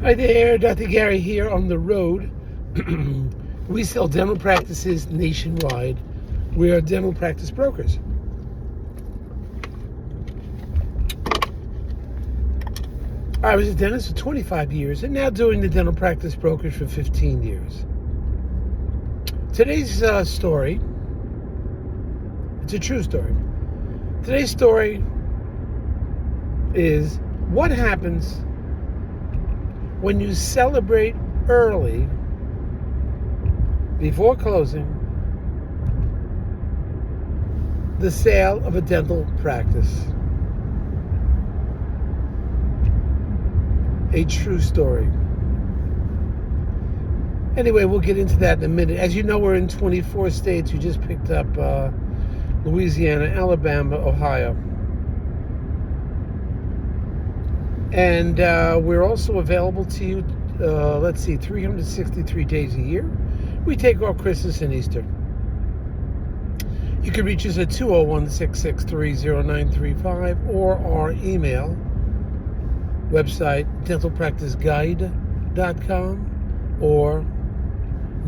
Hi there, Dr. Gary here on the road. We sell dental practices nationwide. We are dental practice brokers. I was a dentist for 25 years and now doing the dental practice brokerage for 15 years. Today's story, it's a true story. Today's story is what happens when you celebrate early before closing the sale of a dental practice. A true story. Anyway, we'll get into that in a minute. As you know, we're in 24 states. We just picked up Louisiana, Alabama, Ohio. And we're also available to you, 363 days a year. We take off Christmas and Easter. You can reach us at 201-663-0935 or our email website, dentalpracticeguide.com or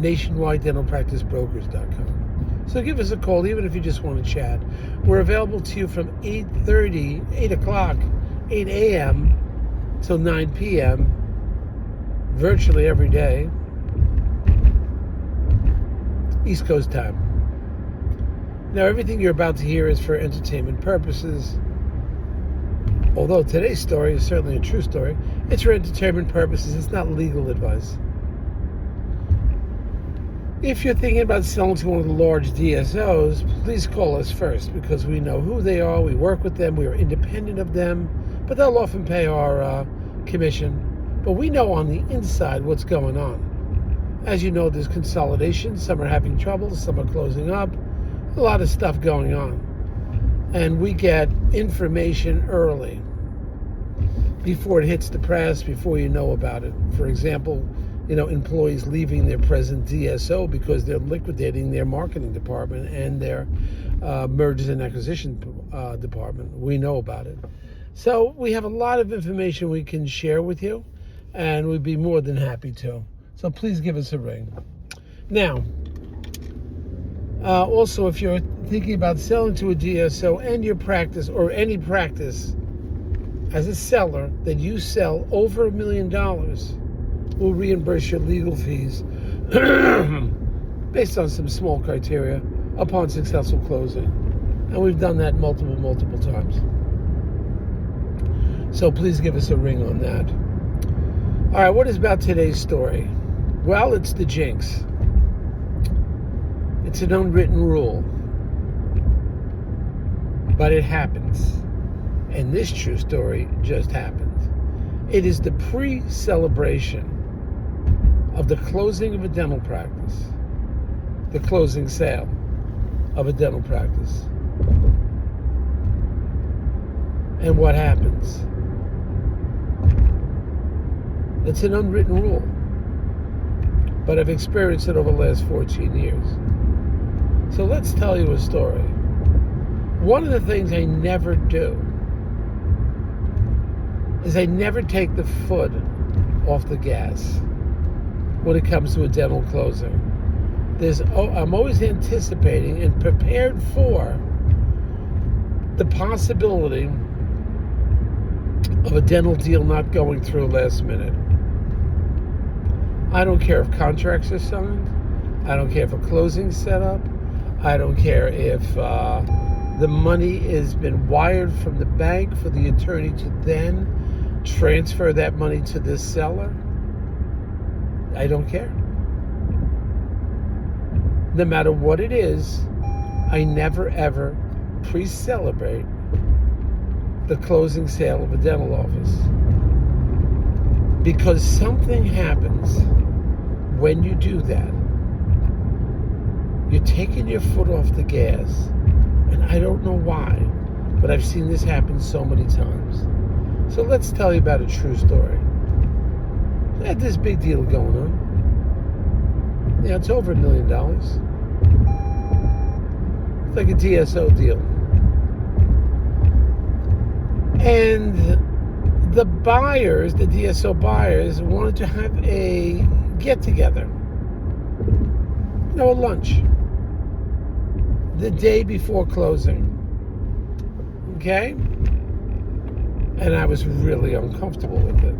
nationwidedentalpracticebrokers.com. So give us a call, even if you just want to chat. We're available to you from 8 a.m. till 9 p.m. virtually every day, East Coast time. Now, everything you're about to hear is for entertainment purposes. Although today's story is certainly a true story, it's for entertainment purposes. It's not legal advice. If you're thinking about selling to one of the large DSOs, please call us first because we know who they are. We work with them. We are independent of them, but they'll often pay our commission. But we know on the inside what's going on. As you know, there's consolidation. Some are having trouble. Some are closing up. A lot of stuff going on. And we get information early before it hits the press, before you know about it. For example, employees leaving their present DSO because they're liquidating their marketing department and their mergers and acquisition department. We know about it. So we have a lot of information we can share with you, and we'd be more than happy to. So please give us a ring. Now, also, if you're thinking about selling to a DSO and your practice or any practice as a seller that you sell over $1 million, we'll reimburse your legal fees based on some small criteria upon successful closing. And we've done that multiple times. So please give us a ring on that. All right, what is about today's story? Well, it's the jinx. It's an unwritten rule. But it happens. And this true story just happened. It is the pre-celebration of the closing of a dental practice. The closing sale of a dental practice. And what happens? It's an unwritten rule. But I've experienced it over the last 14 years. So let's tell you a story. One of the things I never do is I never take the foot off the gas when it comes to a dental closing. I'm always anticipating and prepared for the possibility of a dental deal not going through last minute. I don't care if contracts are signed. I don't care if a closing's set up. I don't care if the money has been wired from the bank for the attorney to then transfer that money to this seller. I don't care. No matter what it is, I never ever pre-celebrate the closing sale of a dental office. Because something happens when you do that. You're taking your foot off the gas. And I don't know why, but I've seen this happen so many times. So let's tell you about a true story. I had this big deal going on. Yeah, it's over $1 million. It's like a DSO deal. And The buyers, the DSO buyers, wanted to have a get-together, a lunch, the day before closing. Okay? And I was really uncomfortable with it.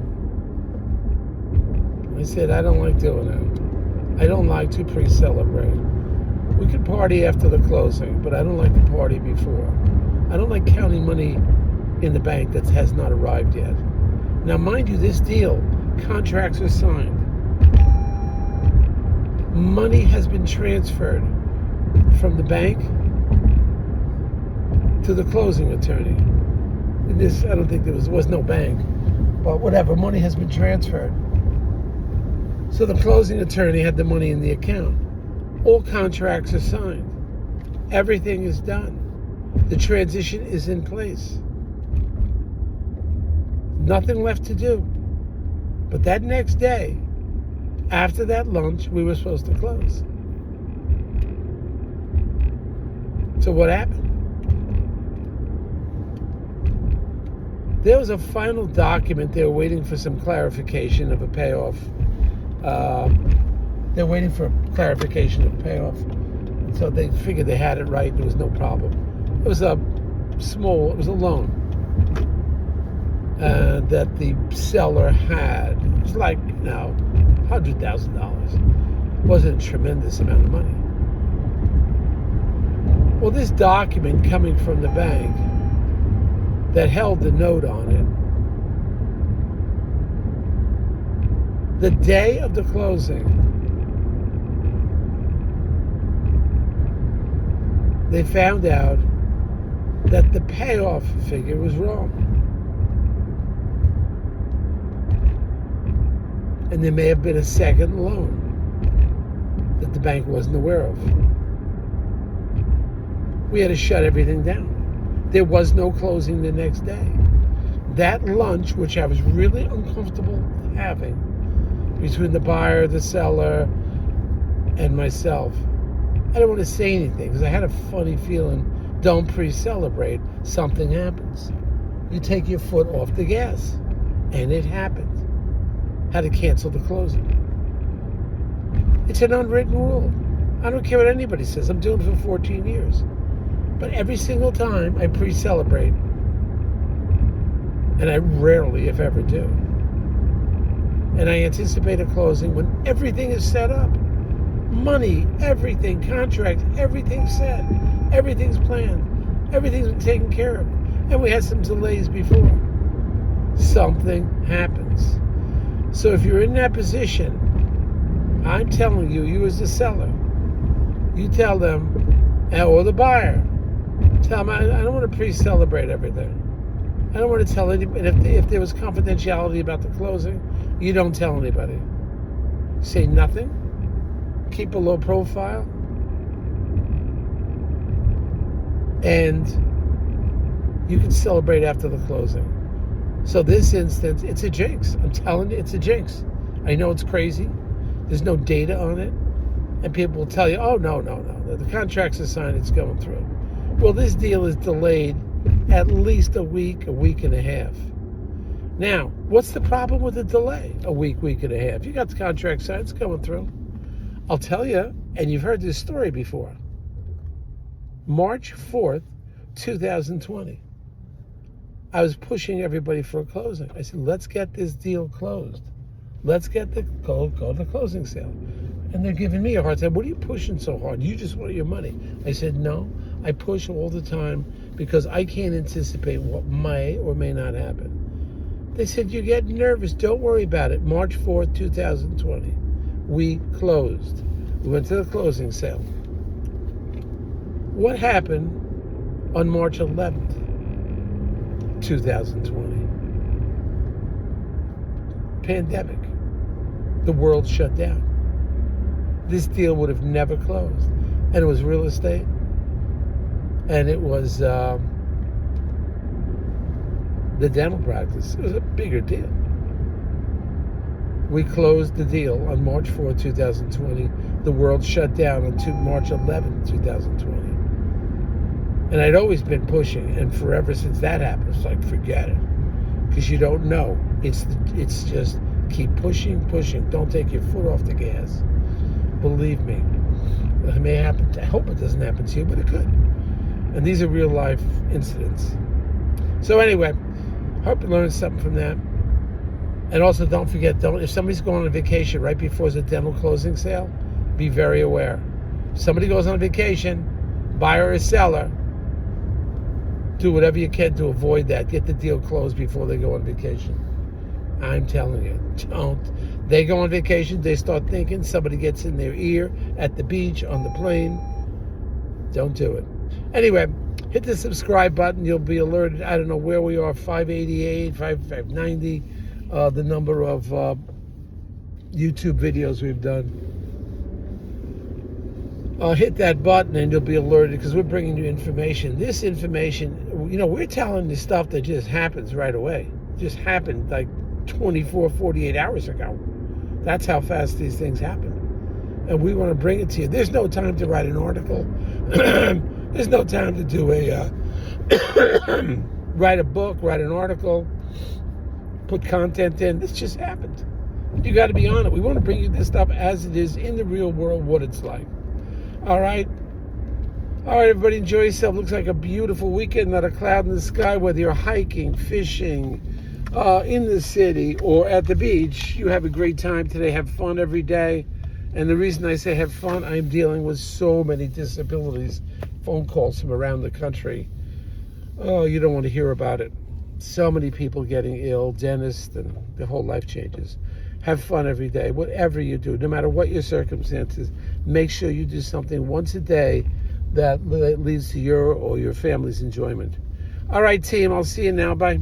I said, I don't like doing it. I don't like to pre-celebrate. We could party after the closing, but I don't like to party before. I don't like counting money in the bank that has not arrived yet. Now, mind you, this deal, contracts are signed. Money has been transferred from the bank to the closing attorney. I don't think there was no bank, but whatever, money has been transferred. So the closing attorney had the money in the account. All contracts are signed. Everything is done. The transition is in place. Nothing left to do. But that next day, after that lunch, we were supposed to close. So what happened? There was a final document. They were waiting for some clarification of a payoff. They're waiting for clarification of payoff. So they figured they had it right. There was no problem. It was a loan that the seller had. It was like, $100,000. It wasn't a tremendous amount of money. Well, this document coming from the bank that held the note on it, the day of the closing, they found out that the payoff figure was wrong. And there may have been a second loan that the bank wasn't aware of. We had to shut everything down. There was no closing the next day. That lunch, which I was really uncomfortable having between the buyer, the seller, and myself, I don't want to say anything because I had a funny feeling, don't pre-celebrate, something happens. You take your foot off the gas. And it happened. Had to cancel the closing. It's an unwritten rule. I don't care what anybody says. I'm doing it for 14 years. But every single time I pre-celebrate, and I rarely, if ever, do, and I anticipate a closing when everything is set up. Money, everything, contract, everything's set. Everything's planned. Everything's been taken care of. And we had some delays before. Something happens. So if you're in that position, I'm telling you, you as the seller, you tell them, or the buyer, tell them, I don't want to pre-celebrate everything. I don't want to tell anybody. If there was confidentiality about the closing, you don't tell anybody. Say nothing. Keep a low profile. And you can celebrate after the closing. So this instance, it's a jinx. I'm telling you, it's a jinx. I know it's crazy. There's no data on it. And people will tell you, oh, no. The contract's are signed, it's going through. Well, this deal is delayed at least a week and a half. Now, what's the problem with the delay? A week and a half. You got the contract signed, it's going through. I'll tell you, and you've heard this story before. March 4th, 2020. I was pushing everybody for a closing. I said, let's get this deal closed. Let's get go to the closing sale. And they're giving me a hard time. What are you pushing so hard? You just want your money. I said, no, I push all the time because I can't anticipate what may or may not happen. They said, you're getting nervous. Don't worry about it. March 4th, 2020. We closed. We went to the closing sale. What happened on March 11th, 2020? Pandemic. The world shut down. This deal would have never closed. And it was real estate. And it was the dental practice. It was a bigger deal. We closed the deal on March 4th, 2020. The world shut down on March 11th, 2020. And I'd always been pushing, and forever since that happened, it's like, forget it. because you don't know. It's just keep pushing. Don't take your foot off the gas. Believe me, it may happen. I hope it doesn't happen to you, but it could. And these are real life incidents. So anyway, hope you learned something from that. And also, don't forget, if somebody's going on a vacation right before the dental closing sale, be very aware. If somebody goes on vacation, buyer or seller, do whatever you can to avoid that. Get the deal closed before they go on vacation. I'm telling you, don't. They go on vacation, they start thinking, somebody gets in their ear at the beach, on the plane. Don't do it. Anyway, hit the subscribe button. You'll be alerted. I don't know where we are, 588, 590, the number of YouTube videos we've done. Hit that button and you'll be alerted because we're bringing you information. This information, we're telling you stuff that just happens right away. Just happened like 24, 48 hours ago. That's how fast these things happen. And we want to bring it to you. There's no time to write an article. There's no time to do write a book, write an article, put content in. This just happened. You got to be on it. We want to bring you this stuff as it is in the real world, what it's like. All right, everybody, enjoy yourself. Looks like a beautiful weekend, not a cloud in the sky. Whether you're hiking, fishing, in the city, or at the beach, you have a great time today. Have fun every day. And the reason I say have fun, I'm dealing with so many disabilities, phone calls from around the country. Oh, you don't want to hear about it. So many people getting ill, dentists, and the whole life changes. Have fun every day. Whatever you do, no matter what your circumstances, make sure you do something once a day that leads to your or your family's enjoyment. All right, team, I'll see you now. Bye.